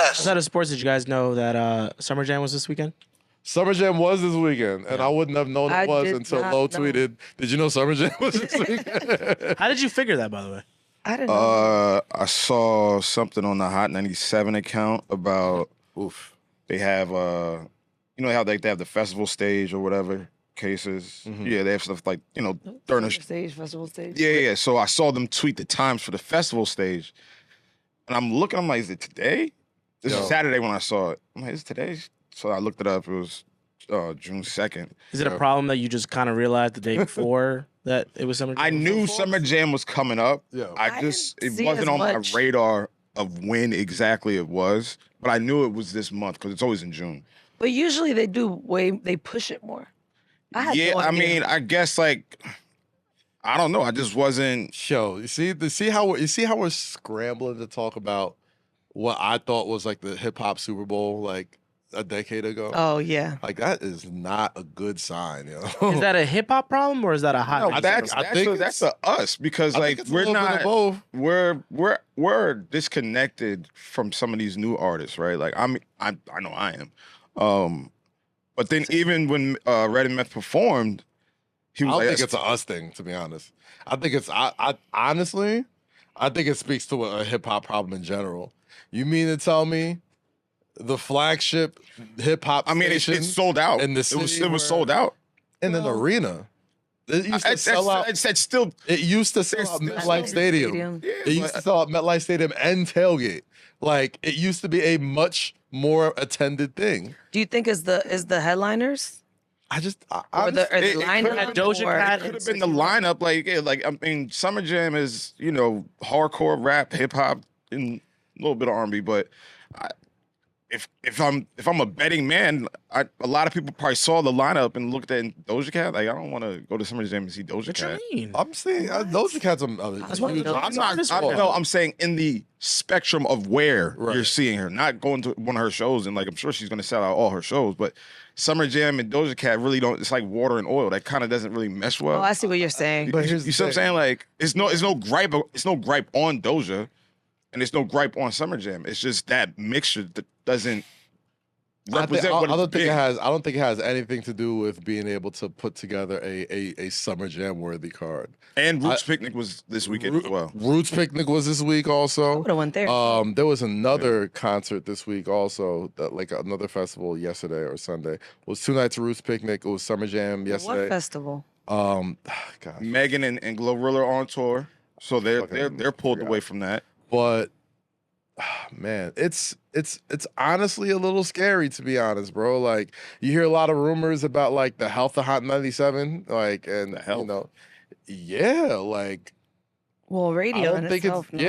Yes. Outside of sports, did you guys know that Summer Jam was this weekend? Summer Jam was this weekend, and I wouldn't have known it was until Lo tweeted, "Did you know Summer Jam was this weekend?" How did you figure that, by the way? I didn't know. I saw something on the Hot 97 account about they have you know how they have the festival stage or whatever cases. Yeah, they have stuff like during the Stage, festival stage. Yeah. So I saw them tweet the times for the festival stage, and I'm looking. I'm like, is it today? This is Saturday when I saw it. I'm like, is it today? So I looked it up. It was June 2nd. Is it a problem that you just kind of realized the day before that it was Summer Jam? I knew Summer Jam was coming up. Yeah. It wasn't on my radar of when exactly it was, but I knew it was this month because it's always in June. But usually they push it more. I mean, I guess I don't know. I just wasn't. Yo, you see how we're scrambling to talk about what I thought was like the hip hop Super Bowl like a decade ago. Oh yeah, like that is not a good sign, yo. Is that a hip hop problem or is that a hot? No, I think that's us because like we're not both. We're disconnected from some of these new artists, right? Like I know I am. But then even when Red and Meth performed, he was I don't think it's an us thing, to be honest. I think it's honestly, I think it speaks to a hip hop problem in general. You mean to tell me the flagship hip hop? I mean, it's sold out. In the city it was sold out in an arena. It used to sell out. It used to sell out MetLife Stadium. Yeah, it used to sell out MetLife Stadium and tailgate. Like it used to be a much more attended thing. Do you think is the headliners? Or the lineup? Doja Cat could have been the lineup. I mean, Summer Jam is hardcore rap, hip hop, and a little bit of R&B. But if I'm a betting man, a lot of people probably saw the lineup and looked at Doja Cat. Like I don't want to go to Summer Jam and see Doja Cat. What you mean? I'm saying Doja Cat's I'm saying in the spectrum of where you're seeing her, not going to one of her shows, and like I'm sure she's going to sell out all her shows, but Summer Jam and Doja Cat really don't. It's like water and oil. That kind of doesn't really mesh well. Oh, I see what you're saying. But you see what I'm saying? Like it's no gripe. It's no gripe on Doja, and it's no gripe on Summer Jam. It's just that mixture that doesn't represent what it's been. I don't think it has anything to do with being able to put together a Summer Jam worthy card. And Roots Picnic was this weekend as well. Roots Picnic was this week also. I would have went there. There was another concert this week also, like another festival yesterday or Sunday. It was 2 nights of Roots Picnic. It was Summer Jam yesterday. What festival? Gosh. Megan and Glorilla are on tour, so they're pulled away from that. But man, it's honestly a little scary, to be honest, bro. Like you hear a lot of rumors about like the health of Hot 97, like and the health. Like well, radio. I don't think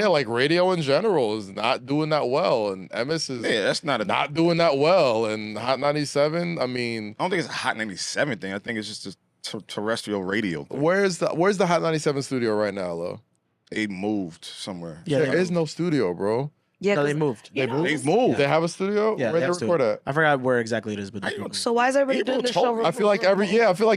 like radio in general is not doing that well, and MS is that's not doing that well, and Hot 97. I mean, I don't think it's a Hot 97 thing. I think it's just a terrestrial radio thing. Where's the Hot 97 studio right now, Lo? They moved somewhere. Yeah, there is no studio, bro. Yeah, no, they moved. They moved. They have a studio. Yeah, where they record at? I forgot where exactly it is, but so why is everybody doing the show? I feel like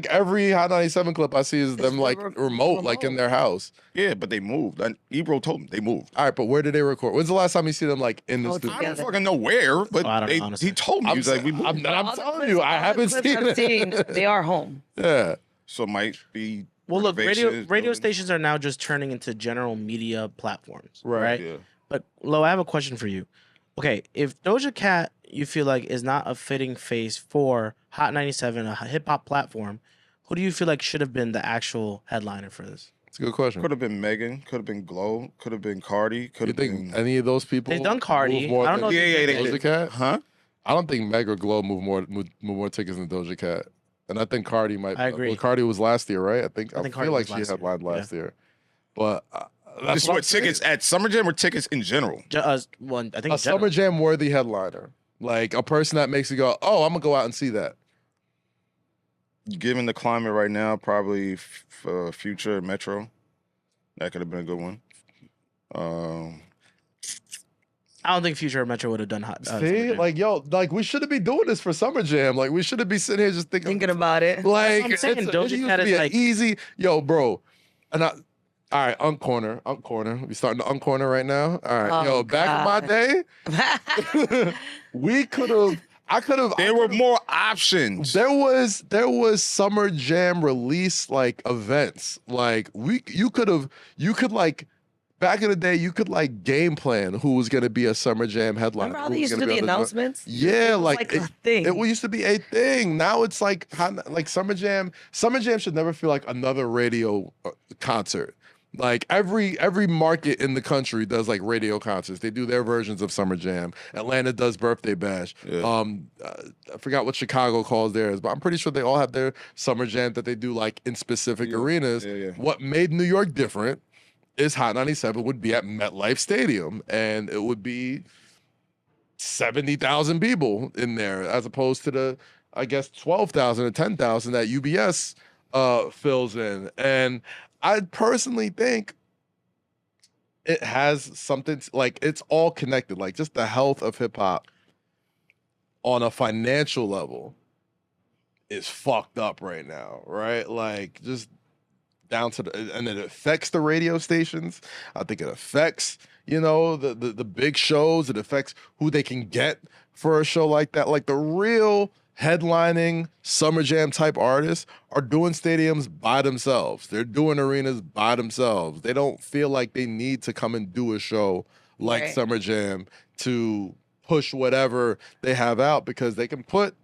every Hot 97 clip I see is them like remote, like in their house. Yeah, but they moved. Ebro told them they moved. All right, but where did they record? When's the last time you see them like in the studio? I don't fucking know where, but he told me. He was like, we moved. I'm telling you, I haven't seen it. They are home. Yeah. So it might be. Well, look, radio stations are now just turning into general media platforms, right? Yeah. But Lo, I have a question for you. Okay, if Doja Cat you feel like is not a fitting face for Hot 97, a hip hop platform, who do you feel like should have been the actual headliner for this? It's a good question. Could have been Megan. Could have been Glow. Could have been Cardi. Could have been any of those people. They've done Cardi. I don't know. Doja Cat, huh? I don't think Meg or Glow move more tickets than Doja Cat, and I think Cardi might. I agree. Well, Cardi was last year, right? I feel Cardi like was she headlined last year, but. That's what tickets at Summer Jam or tickets in general? I think a Summer Jam worthy headliner, like a person that makes you go, "Oh, I'm gonna go out and see that." Given the climate right now, probably Future Metro. That could have been a good one. I don't think Future or Metro would have done hot. See, like we shouldn't be doing this for Summer Jam. Like we shouldn't be sitting here just thinking about it. Like I'm saying. Doja Cat is like easy, bro, and All right, Unk Corner. We starting the Unk Corner right now. All right, Oh, back in my day, we could have. There were more options. There was Summer Jam release like events. Like you could like back in the day you could like game plan who was gonna be a Summer Jam headliner. Remember how they used to do the announcements? Yeah, It was like a thing. It used to be a thing. Now it's like Summer Jam. Summer Jam should never feel like another radio concert. Like every market in the country does like radio concerts. They do their versions of Summer Jam. Atlanta does Birthday Bash. Yeah. I forgot what Chicago calls theirs, but I'm pretty sure they all have their Summer Jam that they do like in specific arenas. Yeah. What made New York different is Hot 97 would be at MetLife Stadium, and it would be 70,000 people in there, as opposed to the, I guess, 12,000 or 10,000 that UBS fills in. And I personally think it has something like it's all connected, like just the health of hip hop on a financial level is fucked up right now, right? Like just down to and it affects the radio stations. I think it affects, the big shows. It affects who they can get for a show like that. Like the real headlining Summer Jam type artists are doing stadiums by themselves. They're doing arenas by themselves. They don't feel like they need to come and do a show like Right. Summer Jam to push whatever they have out, because they can put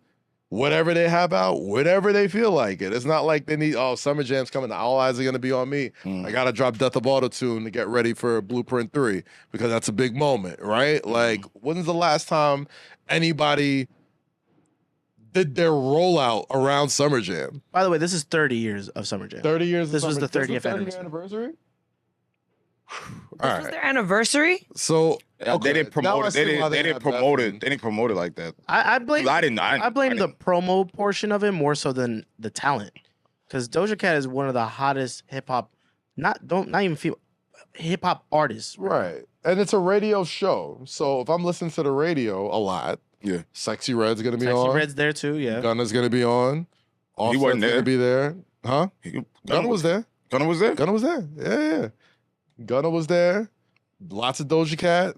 whatever they have out whenever they feel like it. It's not like they need, Summer Jam's coming, all eyes are going to be on me. I got to drop Death of Auto-Tune to get ready for Blueprint 3 because that's a big moment, right? Like, when's the last time anybody did their rollout around Summer Jam? By the way, this is 30 years of Summer Jam. 30 years. This of was Summer- the this 30th 30th anniversary. anniversary? This All was right. their anniversary? So They didn't promote it. They didn't promote it. They didn't promote it like that. I blame. I didn't. I blame the didn't. promo portion of it more so than the talent, because Doja Cat is one of the hottest hip hop, not even feel hip hop artists. Right. And it's a radio show. So if I'm listening to the radio a lot, Yeah. Sexy Red's gonna be Sexy on. Red's there too. Yeah. Gunna's gonna be on. Offset's wasn't gonna there. be there. Huh? Gunna was there. Gunna was there. Gunna was there. Yeah. Gunna was there. Lots of Doja Cat.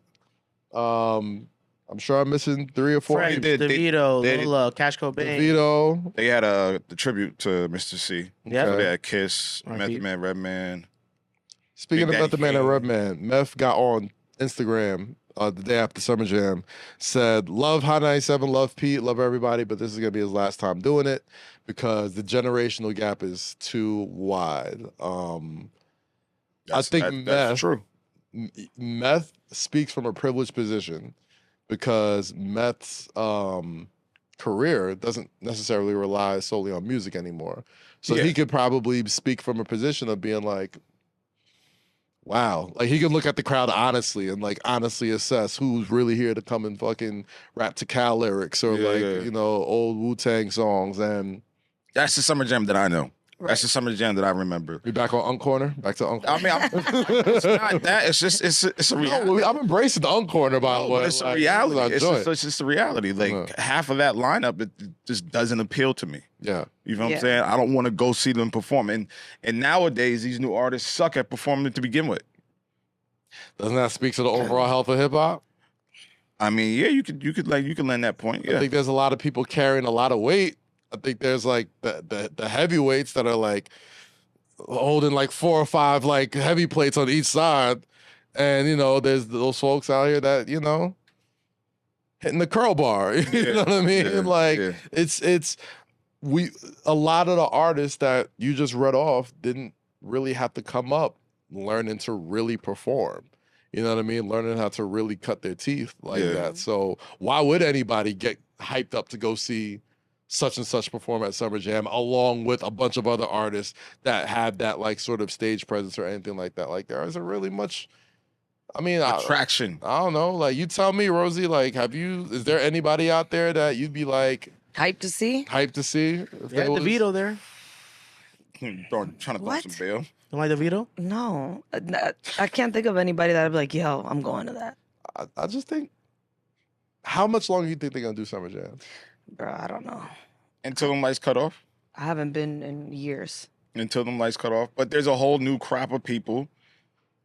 I'm sure I'm missing 3 or 4. Freddie, did- they- DeVito, they- Lola, Cash Cobain. DeVito. They had the tribute to Mr. C. Yeah. So they had Kiss, R.I.P. Method Man, Redman. Speaking Big of Method Daddy Man and Kane. Redman, Meth got on Instagram the day after Summer Jam, said, love Hot 97, love Pete, love everybody, but this is going to be his last time doing it because the generational gap is too wide. I think that's true. Meth speaks from a privileged position because Meth's career doesn't necessarily rely solely on music anymore. So Yeah. he could probably speak from a position of being like, wow, like he could look at the crowd honestly and like honestly assess who's really here to come and fucking rap to Cal lyrics or old Wu-Tang songs. And That's the Summer Jam that I know. Right. That's the Summer Jam that I remember. we back on Unk Corner, back to Unk Corner. I mean, it's not that. It's just it's a reality. No, I'm embracing the Unk Corner, by the No, way. but it's a Like, reality. this is our joint. It's just a reality. Like half of that lineup, it just doesn't appeal to me. Yeah. You know what Yeah. I'm saying? I don't want to go see them perform. And nowadays, these new artists suck at performing to begin with. Doesn't that speak to the overall health of hip hop? I mean, yeah, you could lend that point. I Yeah. think there's a lot of people carrying a lot of weight. I think there's like the heavyweights that are like holding like 4 or 5 like heavy plates on each side. And there's those folks out here that, hitting the curl bar. You know what I mean? Yeah, Like yeah. it's a lot of the artists that you just read off didn't really have to come up learning to really perform. You know what I mean? Learning how to really cut their teeth like Yeah. that. So why would anybody get hyped up to go see such and such perform at Summer Jam along with a bunch of other artists that have that like sort of stage presence or anything like that? Like there isn't really much. I mean, Attraction. I don't know. Like you tell me, Rosie. Like, is there anybody out there that you'd be like Hype to see? hyped to see? If Yeah, there was- DeVito there. Trying to throw What? some bail. Don't like DeVito? No. I can't think of anybody that I'd be like, yo, I'm going to that. I just think. How much longer do you think they're gonna do Summer Jam? Bro, I don't know. Until them lights cut off. I haven't been in years. Until them lights cut off. But there's a whole new crop of people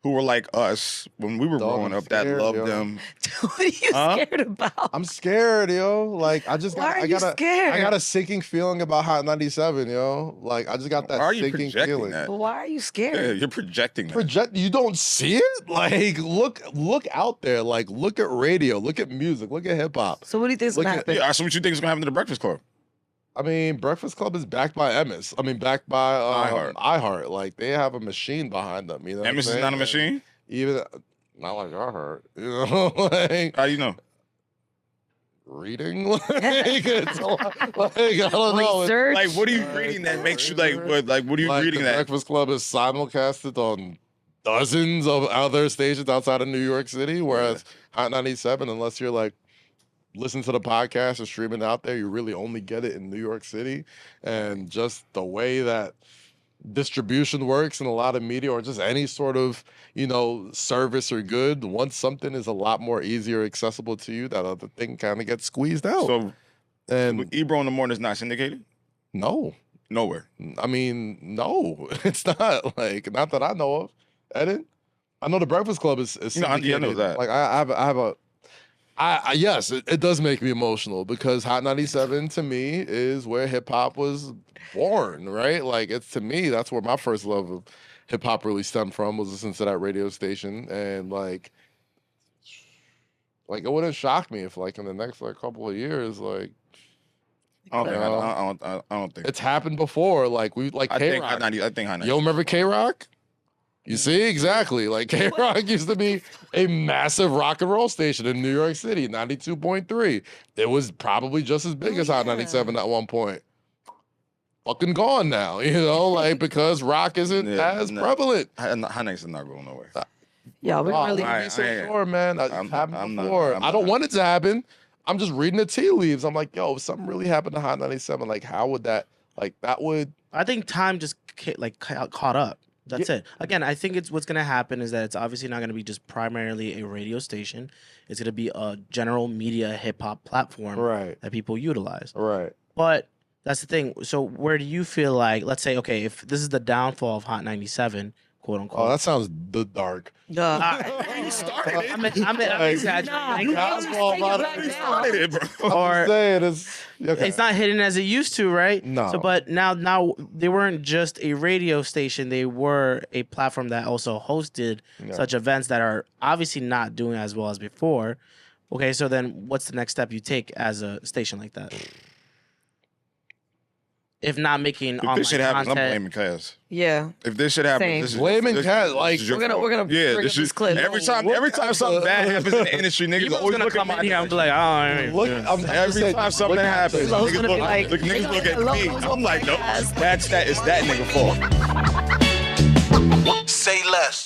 who were like us when we were Dog, growing I'm up that scared, loved yo. them. What are you Huh? scared about? I'm scared, yo. Like I just Why got, are I you got a, scared? I got a sinking feeling about Hot 97, yo. Like I just got that Why are you sinking projecting feeling. that? But why are you scared? Yeah, you're projecting that. Project, you don't see it? Like look out there. Like look at radio, look at music, look at hip hop. So what do you think's gonna Look at- happen? Yeah, so what you think is gonna happen to the Breakfast Club? I mean, Breakfast Club is backed by Emmis. I mean, backed by iHeart. Like they have a machine behind them. You know, what I'm Emmis is saying? not a And machine. Even not like iHeart. You know, like How do you know? reading. Like, it's a lot, like I don't know. Research. Like, what are you reading that makes you like? What are you Like reading the that? Breakfast Club is simulcasted on dozens of other stations outside of New York City, whereas Hot 97, unless you're like listening to the podcast or streaming out there, you really only get it in New York City. And just the way that distribution works in a lot of media or just any sort of, you know, service or good, once something is a lot more easier accessible to you, that other thing kind of gets squeezed out. So, and Ebro in the morning is not syndicated no, nowhere. I mean, no, it's not. Like, not that I know of. Eden, I know the Breakfast Club is No, I know syndicated. that. Like, I have a. Yes, it does make me emotional because Hot 97 to me is where hip hop was born, right? Like, it's to me, that's where my first love of hip hop really stemmed from, was listening to that radio station. And like it wouldn't shock me if like in the next like couple of years, like I don't think. No. I don't think. it's happened before. Like we like I think. K-Rock. I think. High 90. Yo, remember K-Rock? You see, exactly. Like K-Rock used to be a massive rock and roll station in New York City, 92.3. It was probably just as big as Hot 97 at one point. Fucking gone now, you know, like because rock isn't as prevalent. High 90 is not going nowhere. Yeah, we Oh, really. be so sure, man. It's happened I'm not- before. I'm I don't not. want it to happen. I'm just reading the tea leaves. I'm like, yo, if something really happened to Hot 97, like how would that, like that would, I think time just caught up. That's it. Again, I think it's what's gonna happen is that it's obviously not gonna be just primarily a radio station. It's gonna be a general media hip hop platform right, that people utilize. right. But that's the thing. So where do you feel like, let's say, okay, if this is the downfall of Hot 97, quote unquote. Oh, that sounds dark. You started it. I'm Nah, exaggerating. you can't just take it back You now. started it, bro. I'm Or- just saying, it's okay. It's not hidden as it used to, right? No. So, but now they weren't just a radio station; they were a platform that also hosted Yeah. such events that are obviously not doing as well as before. Okay, so then what's the next step you take as a station like that? If not making If online this shit happens, I'm content, blaming Kaz. Yeah. If this shit happens, Same. this is Blaming this- Kaz, this like, is your We're fault. gonna Yeah, bring this up this is clip. every time. Look Every time at something the- bad happens in the industry, niggas Ebro's always gonna look at come my in here and be name. like, oh, Look, yeah. I'm just Every saying, time something look at happens, this. Lowe's niggas gonna look, be like, look, niggas look at Lowe's me. gonna I'm like, be no, like, it's that nigga fault. Say less.